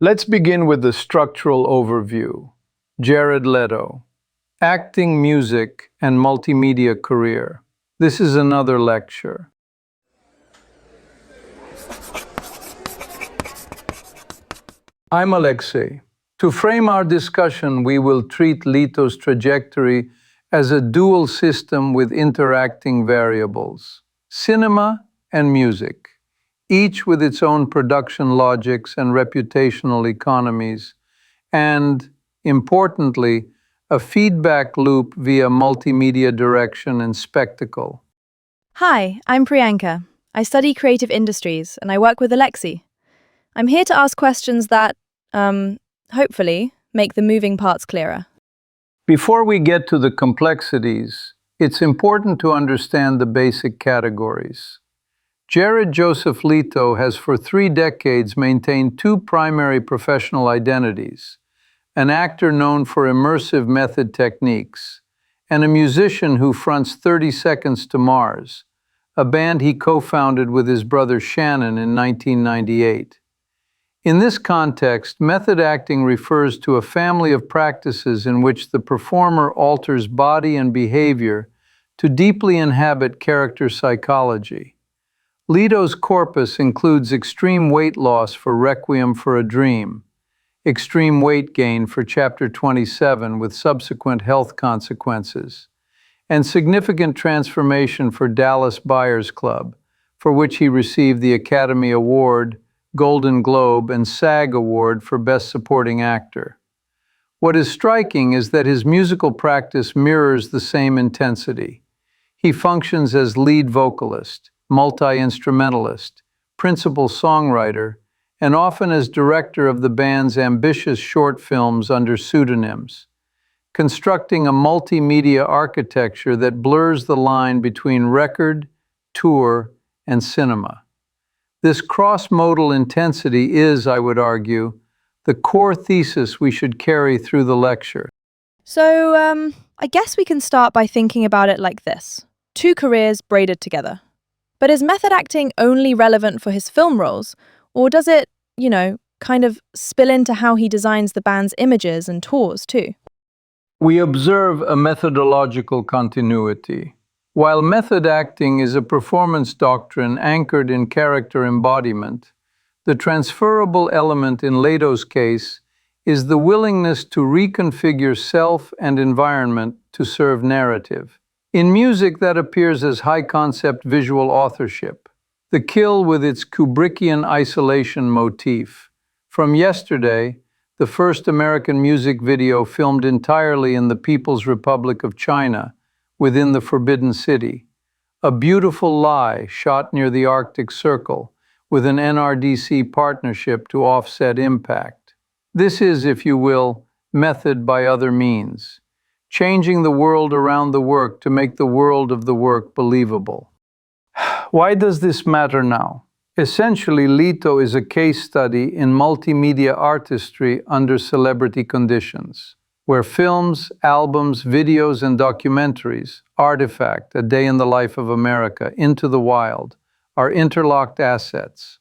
Let's begin with the structural overview. Jared Leto, acting, music, and multimedia career. This is another lecture. I'm Alexei. To frame our discussion, we will treat Leto's trajectory as a dual system with interacting variables: cinema and music, each with its own production logics and reputational economies, and, importantly, a feedback loop via multimedia direction and spectacle. Hi, I'm Priyanka. I study creative industries and I work with Alexei. I'm here to ask questions that, hopefully, make the moving parts clearer. Before we get to the complexities, it's important to understand the basic categories. Jared Joseph Leto has for 3 decades maintained two primary professional identities: an actor known for immersive method techniques, and a musician who fronts 30 Seconds to Mars, a band he co-founded with his brother Shannon in 1998. In this context, method acting refers to a family of practices in which the performer alters body and behavior to deeply inhabit character psychology. Leto's corpus includes extreme weight loss for Requiem for a Dream, extreme weight gain for Chapter 27 with subsequent health consequences, and significant transformation for Dallas Buyers Club, for which he received the Academy Award, Golden Globe, and SAG Award for Best Supporting Actor. What is striking is that his musical practice mirrors the same intensity. He functions as lead vocalist, multi-instrumentalist, principal songwriter, and often as director of the band's ambitious short films under pseudonyms, constructing a multimedia architecture that blurs the line between record, tour, and cinema. This cross-modal intensity is, I would argue, the core thesis we should carry through the lecture. So, I guess we can start by thinking about it like this: two careers braided together. But is method acting only relevant for his film roles, or does it, kind of spill into how he designs the band's images and tours too? We observe a methodological continuity. While method acting is a performance doctrine anchored in character embodiment, the transferable element in Leto's case is the willingness to reconfigure self and environment to serve narrative. In music, that appears as high-concept visual authorship. The Kill with its Kubrickian isolation motif. From Yesterday, the first American music video filmed entirely in the People's Republic of China, within the Forbidden City. A Beautiful Lie shot near the Arctic Circle, with an NRDC partnership to offset impact. This is, if you will, method by other means, changing the world around the work to make the world of the work believable. Why does this matter now? Essentially, Leto is a case study in multimedia artistry under celebrity conditions, where films, albums, videos, and documentaries, Artifact, A Day in the Life of America, Into the Wild, are interlocked assets.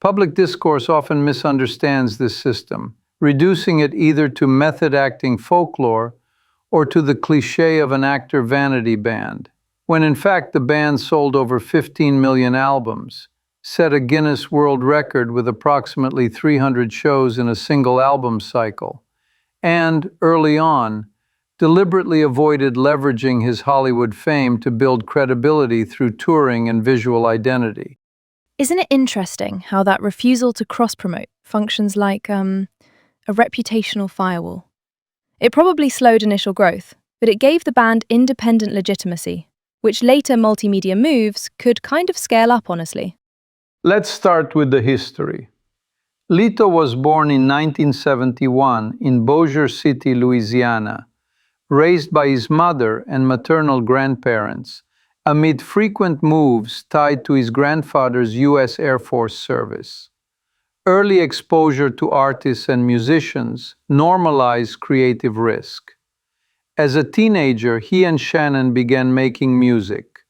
Public discourse often misunderstands this system, reducing it either to method acting folklore or to the cliché of an actor vanity band, when in fact the band sold over 15 million albums, set a Guinness World Record with approximately 300 shows in a single album cycle, and, early on, deliberately avoided leveraging his Hollywood fame to build credibility through touring and visual identity. Isn't it interesting how that refusal to cross-promote functions like, a reputational firewall? It probably slowed initial growth, but it gave the band independent legitimacy, which later multimedia moves could kind of scale up, honestly. Let's start with the history. Leto was born in 1971 in Bossier City, Louisiana, raised by his mother and maternal grandparents, amid frequent moves tied to his grandfather's U.S. Air Force service. Early exposure to artists and musicians normalized creative risk. As a teenager, he and Shannon began making music.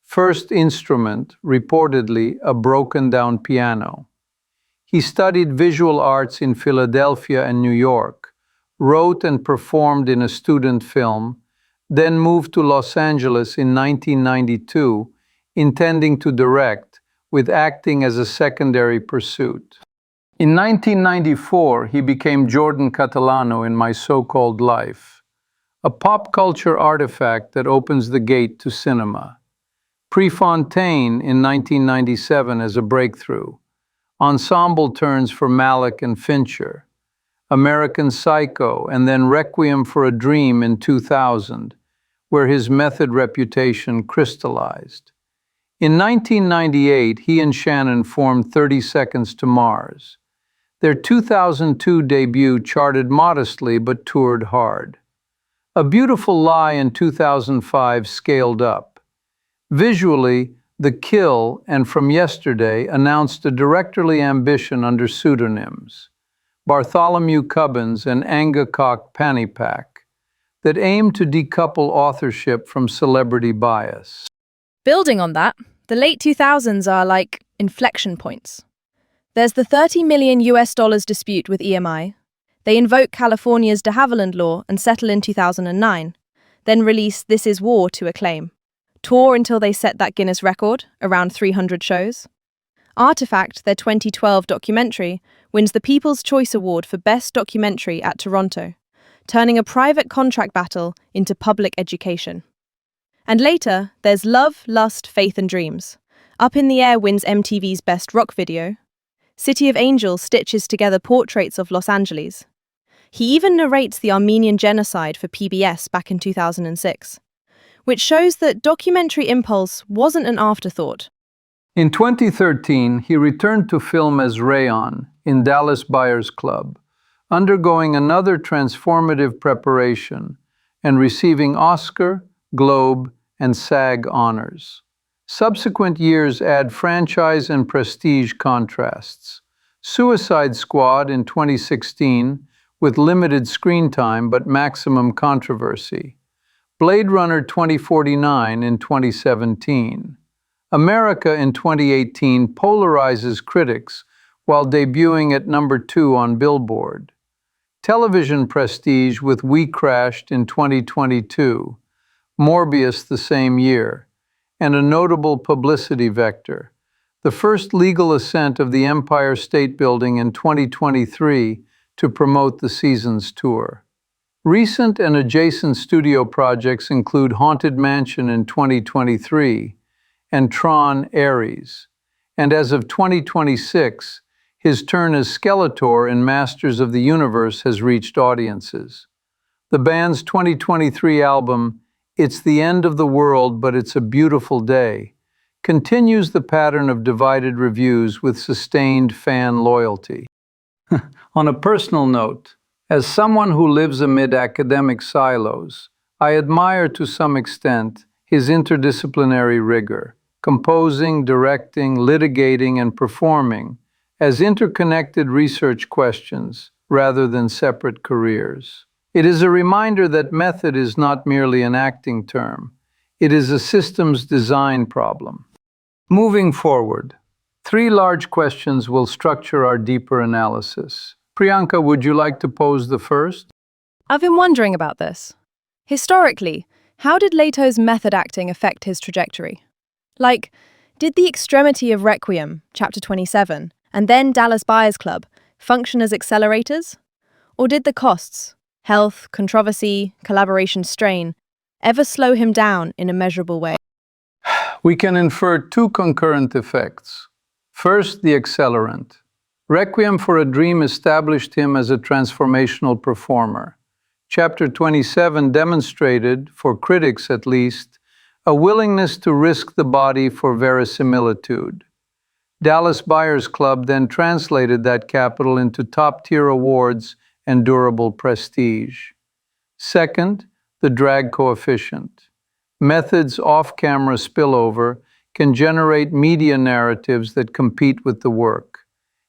First instrument, reportedly, a broken-down piano. He studied visual arts in Philadelphia and New York, wrote and performed in a student film, then moved to Los Angeles in 1992, intending to direct, with acting as a secondary pursuit. In 1994, he became Jordan Catalano in My So-Called Life, a pop culture artifact that opens the gate to cinema. Prefontaine in 1997 as a breakthrough. Ensemble turns for Malick and Fincher. American Psycho, and then Requiem for a Dream in 2000, where his method reputation crystallized. In 1998, he and Shannon formed 30 Seconds to Mars. Their 2002 debut charted modestly but toured hard. A Beautiful Lie in 2005 scaled up. Visually, The Kill and From Yesterday announced a directorly ambition under pseudonyms, Bartholomew Cubbins and Angakok Panipak, that aimed to decouple authorship from celebrity bias. Building on that, the late 2000s are like inflection points. There's the $30 million dispute with EMI. They invoke California's de Havilland Law and settle in 2009, then release This Is War to acclaim. Tour until they set that Guinness record, around 300 shows. Artifact, their 2012 documentary, wins the People's Choice Award for Best Documentary at Toronto, turning a private contract battle into public education. And later, there's Love, Lust, Faith and Dreams. Up in the Air wins MTV's Best Rock Video. City of Angels stitches together portraits of Los Angeles. He even narrates the Armenian genocide for PBS back in 2006, which shows that documentary impulse wasn't an afterthought. In 2013, he returned to film as Rayon in Dallas Buyers Club, undergoing another transformative preparation and receiving Oscar, Globe, and SAG honors. Subsequent years add franchise and prestige contrasts. Suicide Squad in 2016, with limited screen time but maximum controversy. Blade Runner 2049 in 2017. America in 2018 polarizes critics while debuting at number 2 on Billboard. Television prestige with We Crashed in 2022, Morbius the same year, and a notable publicity vector, the first legal ascent of the Empire State Building in 2023 to promote the season's tour. Recent and adjacent studio projects include Haunted Mansion in 2023 and Tron Ares, and as of 2026, his turn as Skeletor in Masters of the Universe has reached audiences. The band's 2023 album, It's the End of the World, But It's a Beautiful Day, continues the pattern of divided reviews with sustained fan loyalty. On a personal note, as someone who lives amid academic silos, I admire to some extent his interdisciplinary rigor, composing, directing, litigating, and performing as interconnected research questions rather than separate careers. It is a reminder that method is not merely an acting term. It is a systems design problem. Moving forward, 3 large questions will structure our deeper analysis. Priyanka, would you like to pose the first? I've been wondering about this. Historically, how did Leto's method acting affect his trajectory? Like, did the extremity of Requiem, chapter 27, and then Dallas Buyers Club function as accelerators? Or did the costs, health, controversy, collaboration strain, ever slow him down in a measurable way? We can infer 2 concurrent effects. First, the accelerant. Requiem for a Dream established him as a transformational performer. Chapter 27 demonstrated, for critics at least, a willingness to risk the body for verisimilitude. Dallas Buyers Club then translated that capital into top-tier awards and durable prestige. Second, the drag coefficient. Method's off-camera spillover can generate media narratives that compete with the work.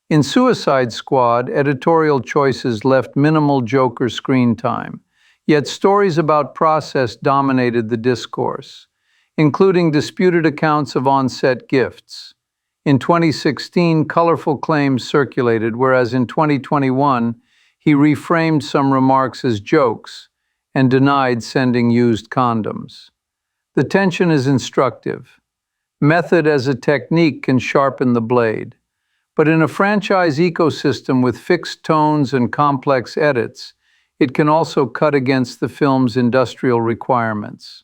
In Suicide Squad, editorial choices left minimal Joker screen time, yet stories about process dominated the discourse, including disputed accounts of on-set gifts. In 2016, colorful claims circulated, whereas in 2021, he reframed some remarks as jokes and denied sending used condoms. The tension is instructive. Method as a technique can sharpen the blade. But in a franchise ecosystem with fixed tones and complex edits, it can also cut against the film's industrial requirements.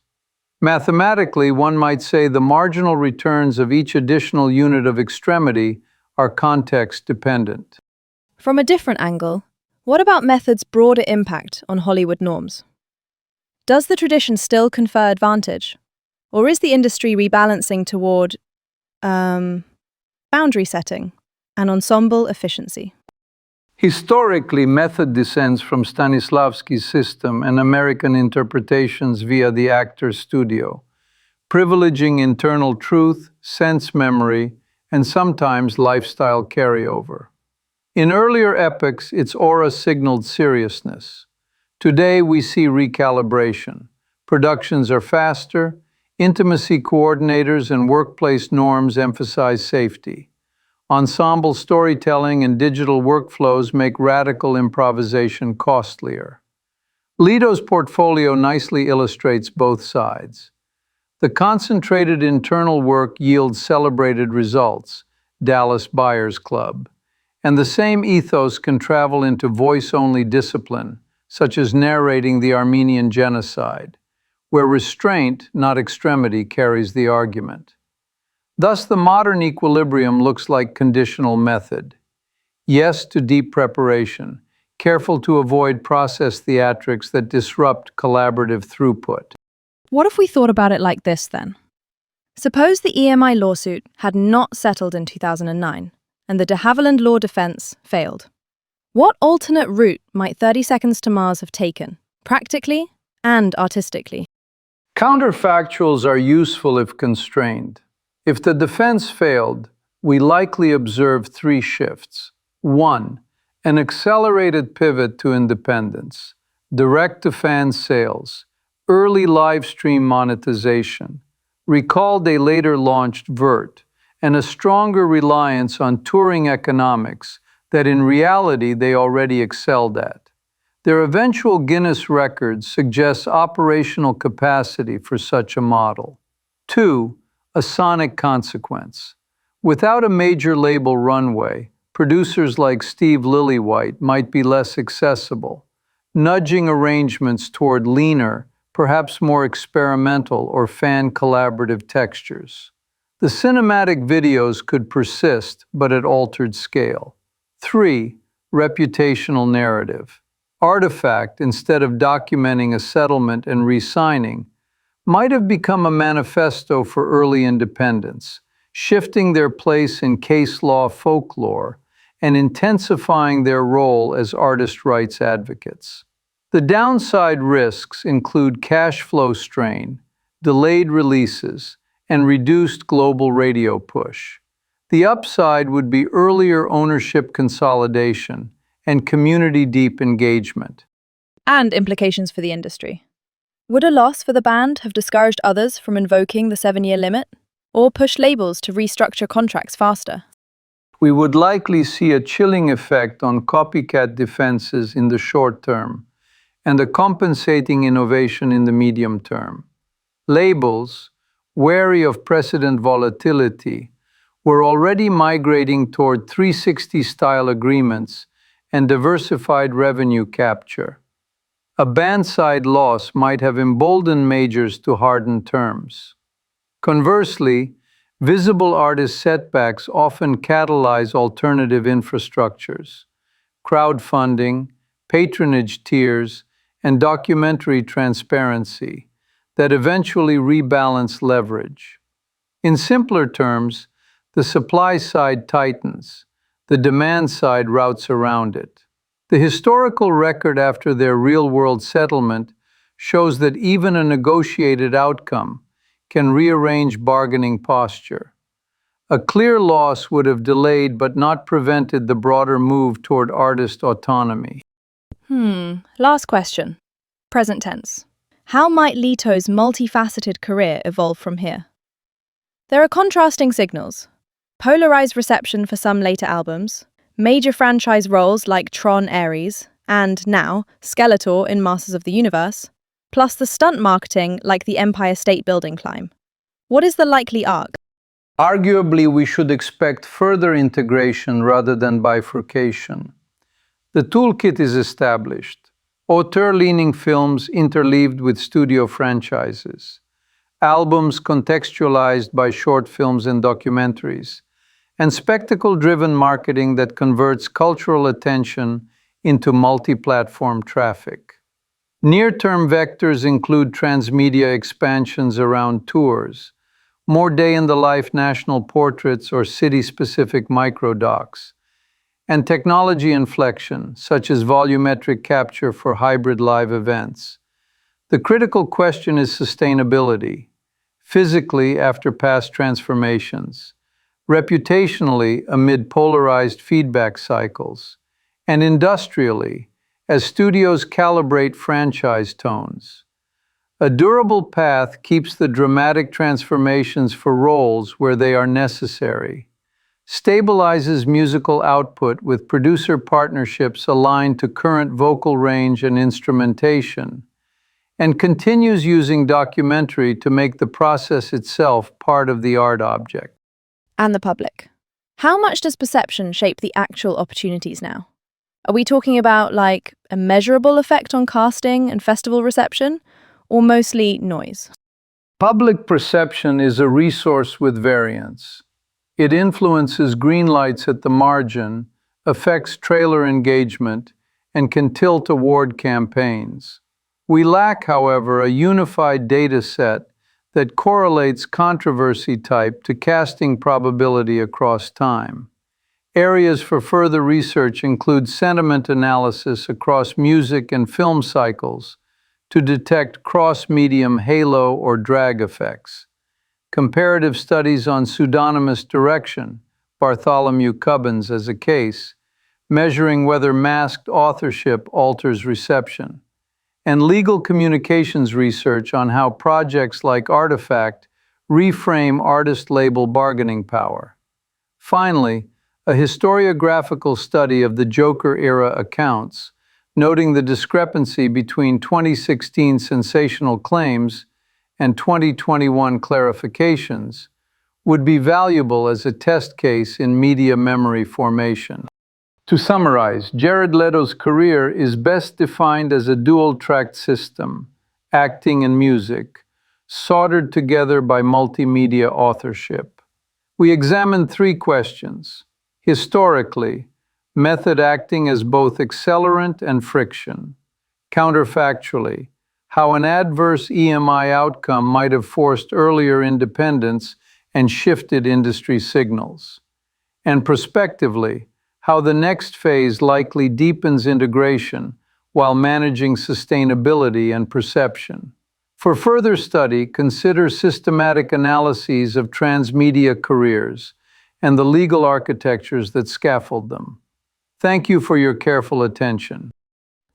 Mathematically, one might say the marginal returns of each additional unit of extremity are context-dependent. From a different angle, what about method's broader impact on Hollywood norms? Does the tradition still confer advantage? Or is the industry rebalancing toward, boundary setting and ensemble efficiency? Historically, method descends from Stanislavski's system and American interpretations via the actor's studio, privileging internal truth, sense memory, and sometimes lifestyle carryover. In earlier epochs, its aura signaled seriousness. Today, we see recalibration. Productions are faster, intimacy coordinators and workplace norms emphasize safety. Ensemble storytelling and digital workflows make radical improvisation costlier. Leto's portfolio nicely illustrates both sides. The concentrated internal work yields celebrated results, Dallas Buyers Club, and the same ethos can travel into voice-only discipline, such as narrating the Armenian genocide, where restraint, not extremity, carries the argument. Thus, the modern equilibrium looks like conditional method. Yes to deep preparation, careful to avoid process theatrics that disrupt collaborative throughput. What if we thought about it like this then? Suppose the EMI lawsuit had not settled in 2009 and the de Havilland Law defense failed. What alternate route might 30 Seconds to Mars have taken, practically and artistically? Counterfactuals are useful if constrained. If the defense failed, we likely observe three shifts. 1. An accelerated pivot to independence, direct-to-fan sales, early live stream monetization. Recall they later launched Vert, and a stronger reliance on touring economics that in reality they already excelled at. Their eventual Guinness record suggests operational capacity for such a model. 2. A sonic consequence. Without a major label runway, producers like Steve Lillywhite might be less accessible, nudging arrangements toward leaner, perhaps more experimental or fan-collaborative textures. The cinematic videos could persist, but at altered scale. 3. Reputational narrative. Artifact, instead of documenting a settlement and re-signing, might have become a manifesto for early independence, shifting their place in case law folklore and intensifying their role as artist rights advocates. The downside risks include cash flow strain, delayed releases, and reduced global radio push. The upside would be earlier ownership consolidation and community-deep engagement. And implications for the industry. Would a loss for the band have discouraged others from invoking the 7-year limit, or pushed labels to restructure contracts faster? We would likely see a chilling effect on copycat defenses in the short term, and a compensating innovation in the medium term. Labels, wary of precedent volatility, were already migrating toward 360-style agreements and diversified revenue capture. A band-side loss might have emboldened majors to harden terms. Conversely, visible artist setbacks often catalyze alternative infrastructures, crowdfunding, patronage tiers, and documentary transparency that eventually rebalance leverage. In simpler terms, the supply side tightens, the demand side routes around it. The historical record after their real-world settlement shows that even a negotiated outcome can rearrange bargaining posture. A clear loss would have delayed but not prevented the broader move toward artist autonomy. Last question. Present tense. How might Leto's multifaceted career evolve from here? There are contrasting signals. polarized reception for some later albums, major franchise roles like Tron Ares, and now Skeletor in Masters of the Universe, plus the stunt marketing like the Empire State Building climb. What is the likely arc? Arguably, we should expect further integration rather than bifurcation. The toolkit is established. Auteur-leaning films interleaved with studio franchises, albums contextualized by short films and documentaries, and spectacle-driven marketing that converts cultural attention into multi-platform traffic. Near-term vectors include transmedia expansions around tours, more day-in-the-life national portraits or city-specific microdocs, and technology inflection, such as volumetric capture for hybrid live events. The critical question is sustainability, physically after past transformations, reputationally amid polarized feedback cycles, and industrially as studios calibrate franchise tones. A durable path keeps the dramatic transformations for roles where they are necessary, stabilizes musical output with producer partnerships aligned to current vocal range and instrumentation, and continues using documentary to make the process itself part of the art object. And the public. How much does perception shape the actual opportunities now? Are we talking about like a measurable effect on casting and festival reception, or mostly noise? Public perception is a resource with variance. It influences greenlights at the margin, affects trailer engagement, and can tilt award campaigns. We lack, however, a unified data set that correlates controversy type to casting probability across time. Areas for further research include sentiment analysis across music and film cycles to detect cross-medium halo or drag effects, comparative studies on pseudonymous direction, Bartholomew Cubbins as a case, measuring whether masked authorship alters reception, and legal communications research on how projects like Artifact reframe artist-label bargaining power. Finally, a historiographical study of the Joker-era accounts, noting the discrepancy between 2016 sensational claims and 2021 clarifications, would be valuable as a test case in media memory formation. To summarize, Jared Leto's career is best defined as a dual-tracked system, acting and music, soldered together by multimedia authorship. We examined three questions. Historically, method acting as both accelerant and friction. Counterfactually, how an adverse EMI outcome might have forced earlier independence and shifted industry signals. And prospectively, how the next phase likely deepens integration while managing sustainability and perception. For further study, consider systematic analyses of transmedia careers and the legal architectures that scaffold them. Thank you for your careful attention.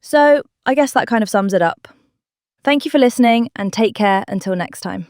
So, I guess that kind of sums it up. Thank you for listening and take care until next time.